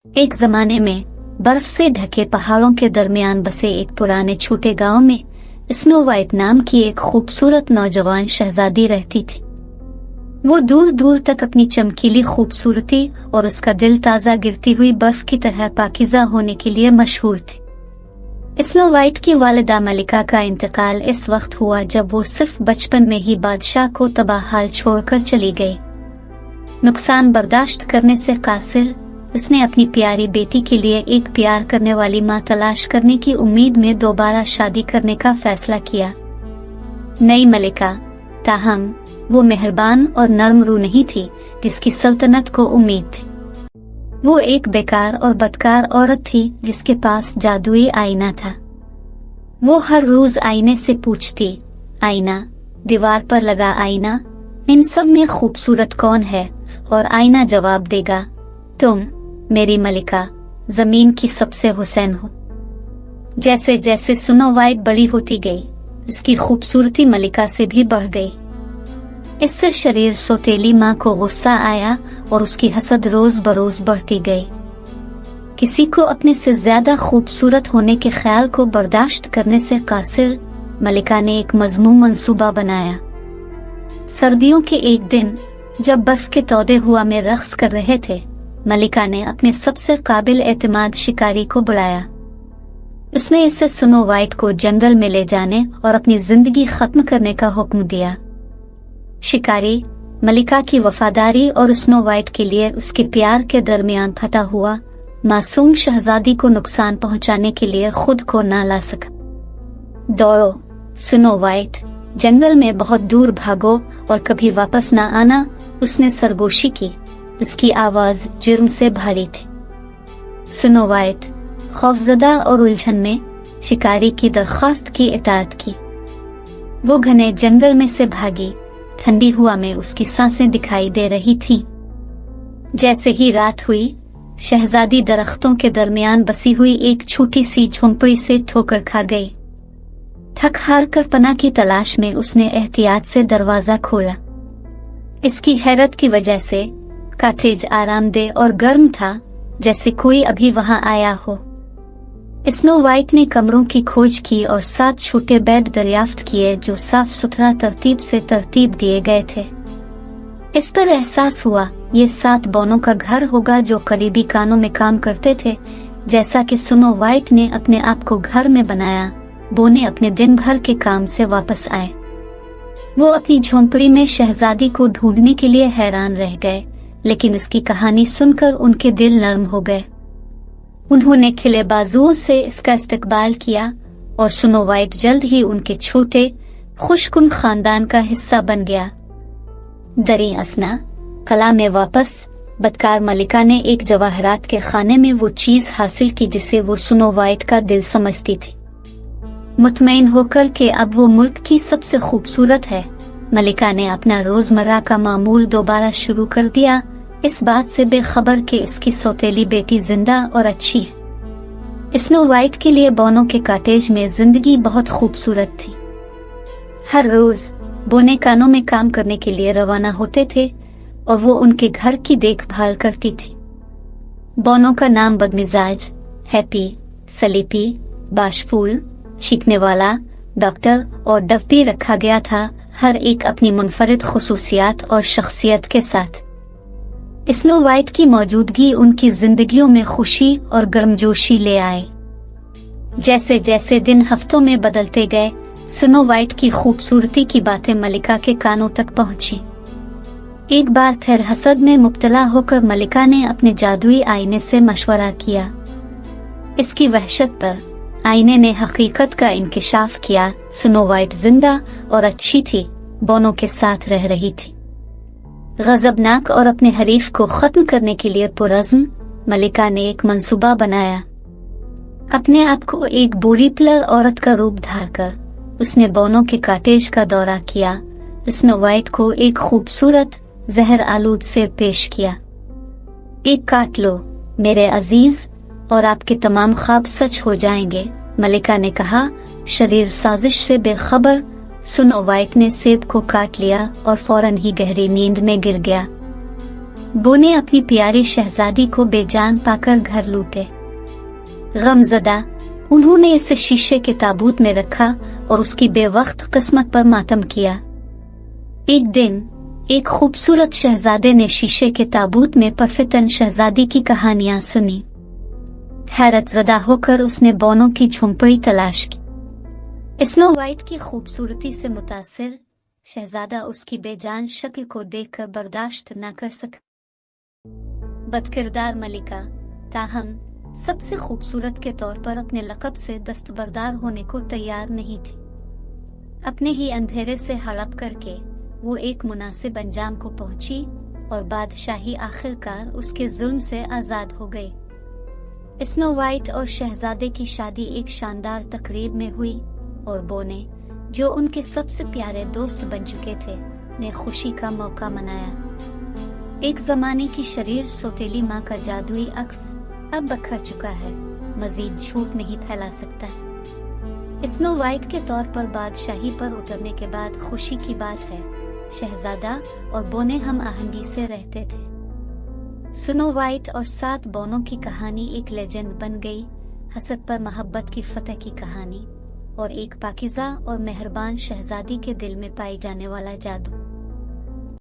एक जमाने में बर्फ से ढके पहाड़ों के दरमियान बसे एक पुराने छोटे गांव में स्नो वाइट नाम की एक खूबसूरत नौजवान शहजादी रहती थी। वो दूर दूर तक अपनी चमकीली खूबसूरती और उसका दिल ताज़ा गिरती हुई बर्फ की तरह पाकीज़ा होने के लिए मशहूर थी। स्नो वाइट की वालिदा मलिका का इंतकाल इस वक्त हुआ जब वो सिर्फ बचपन में ही बादशाह को तबाह हाल छोड़कर चली गई। नुकसान बर्दाश्त करने से कासिर उसने अपनी प्यारी बेटी के लिए एक प्यार करने वाली माँ तलाश करने की उम्मीद में दोबारा शादी करने का फैसला किया। नई मलिका ताहम वो मेहरबान और नर्म रूह नहीं थी जिसकी सल्तनत को उम्मीद थी। वो एक बेकार और बदकार औरत थी जिसके पास जादुई आईना था। वो हर रोज आईने से पूछती, आईना, दीवार पर लगा आईना, इन सब में खूबसूरत कौन है? और आईना जवाब देगा, तुम मेरी मलिका, जमीन की सबसे हुसैन हो। जैसे जैसे स्नो वाइट बड़ी होती गई, उसकी खूबसूरती मलिका से भी बढ़ गई। इससे शरीर सौतेली माँ को गुस्सा आया और उसकी हसद रोज बरोज बढ़ती गई। किसी को अपने से ज्यादा खूबसूरत होने के ख्याल को बर्दाश्त करने से कासिर मलिका ने एक मजमूम मंसूबा बनाया। सर्दियों के एक दिन जब बर्फ के तौदे हुआ में रक्स कर रहे थे, मलिका ने अपने सबसे काबिल एतमाद शिकारी को बुलाया। उसने इसे स्नो वाइट को जंगल में ले जाने और अपनी जिंदगी खत्म करने का हुक्म दिया। शिकारी मलिका की वफादारी और स्नो वाइट के लिए उसके प्यार के दरमियान फटा हुआ मासूम शहजादी को नुकसान पहुंचाने के लिए खुद को ना ला सका। दौड़ो स्नो वाइट, जंगल में बहुत दूर भागो और कभी वापस ना आना, उसने सरगोशी की। उसकी आवाज जुर्म से भारी थी। स्नो वाइट खौफजदा और उलझन में शिकारी की दरख्वास्त की इताअत की। वो घने जंगल में से भागी। ठंडी हवा में उसकी सांसें दिखाई दे रही थीं। जैसे ही रात हुई, शहजादी दरख्तों के दरमियान बसी हुई एक छोटी सी झोंपड़ी से ठोकर खा गई। थक हार कर पनाह की तलाश में उसने एहतियात से दरवाजा खोला। इसकी हैरत की वजह से कॉटेज आरामदेह और गर्म था, जैसे कोई अभी वहां आया हो। स्नो वाइट ने कमरों की खोज की और 7 छोटे बेड दरियाफ्त किए जो साफ सुथरा तरतीब से तरतीब दिए गए थे। इस पर एहसास हुआ ये 7 बौनों का घर होगा जो करीबी कानों में काम करते थे। जैसा कि स्नो वाइट ने अपने आप को घर में बनाया, बोने अपने दिन भर के काम से वापस आए। वो अपनी झोंपड़ी में शहजादी को ढूंढने के लिए हैरान रह गए, लेकिन उसकी कहानी सुनकर उनके दिल नर्म हो गए। उन्होंने खिले बाजुओं से इसका इस्तकबाल किया और स्नो वाइट जल्द ही उनके छोटे खुशकुन खानदान का हिस्सा बन गया। दरी असना कला में वापस बदकार मलिका ने एक जवाहरात के खाने में वो चीज हासिल की जिसे वो स्नो वाइट का दिल समझती थी। मुतमईन होकर के अब वो मुल्क की सबसे खूबसूरत है, मलिका ने अपना रोजमर्रा का मामूल दोबारा शुरू कर दिया, इस बात से बेखबर कि इसकी सौतेली बेटी जिंदा और अच्छी है। स्नो वाइट के लिए बोनों के कॉटेज में जिंदगी बहुत खूबसूरत थी। हर रोज बोने कानों में काम करने के लिए रवाना होते थे और वो उनके घर की देखभाल करती थी। बोनों का नाम बदमिजाज, हैप्पी, सलीपी, बाशफूल, चीखने वाला, डॉक्टर और डफी रखा गया था, हर एक अपनी मुनफरिद खुसूसियात और शख्सियत के साथ। स्नो वाइट की मौजूदगी उनकी जिंदगियों में खुशी और गर्मजोशी ले आए। जैसे जैसे दिन हफ्तों में बदलते गए, स्नो वाइट की खूबसूरती की बातें मलिका के कानों तक पहुंची। एक बार फिर हसद में मुब्तला होकर मलिका ने अपने जादुई आईने से मशवरा किया। इसकी वहशत पर आईने ने हकीकत का इंकिशाफ किया। स्नो वाइट जिंदा और अच्छी थी, बोनों के साथ रह रही थी। गजबनाक और अपने हरीफ को खत्म करने के लिए पुरज़्म मलिका ने एक मंसूबा बनाया। अपने आप को एक बुरी पिलर औरत का रूप धारकर उसने बोनों के कॉटेज का दौरा किया। स्नो वाइट को एक खूबसूरत जहर आलूद से पेश किया। एक काट लो मेरे अजीज और आपके तमाम ख्वाब सच हो जाएंगे, मलिका ने कहा। शरीर साजिश से बेखबर स्नो वाइट ने सेब को काट लिया और फौरन ही गहरी नींद में गिर गया। बो ने अपनी प्यारी शहजादी को बेजान पाकर घर लूटे। गमज़दा उन्होंने इसे शीशे के ताबूत में रखा और उसकी बेवक्त किस्मत पर मातम किया। एक दिन एक खूबसूरत शहजादे ने शीशे के ताबूत में परफितन शहजादी की कहानियां सुनी। हैरत ज़दा होकर उसने बोनों की झोंपड़ी तलाश की। स्नो वाइट की खूबसूरती से मुतासिर शहजादा उसकी बेजान शक्ल को देखकर बर्दाश्त न कर सका। बदकिरदार मलिका ताहम सबसे खूबसूरत के तौर पर अपने लक़ब से दस्तबरदार होने को तैयार नहीं थी। अपने ही अंधेरे से हड़प करके वो एक मुनासिब अंजाम को पहुंची और बादशाही आखिरकार उसके जुल्म से आजाद हो गई। स्नो वाइट और शहजादे की शादी एक शानदार तकरीब में हुई और बो ने, जो उनके सबसे प्यारे दोस्त बन चुके थे, ने खुशी का मौका मनाया। एक जमाने की शरीर सौतेली माँ का जादुई अक्स अब बखर चुका है, मजीद झूठ नहीं फैला सकता। स्नो वाइट के तौर पर बादशाही पर उतरने के बाद खुशी की बात है, शहजादा और बोने हम आहंगी से रहते थे। स्नो वाइट और 7 बोनों की कहानी एक लेजेंड बन गई, हसद पर मोहब्बत की फतह की कहानी और एक पाकिज़ा और मेहरबान शहजादी के दिल में पाई जाने वाला जादू।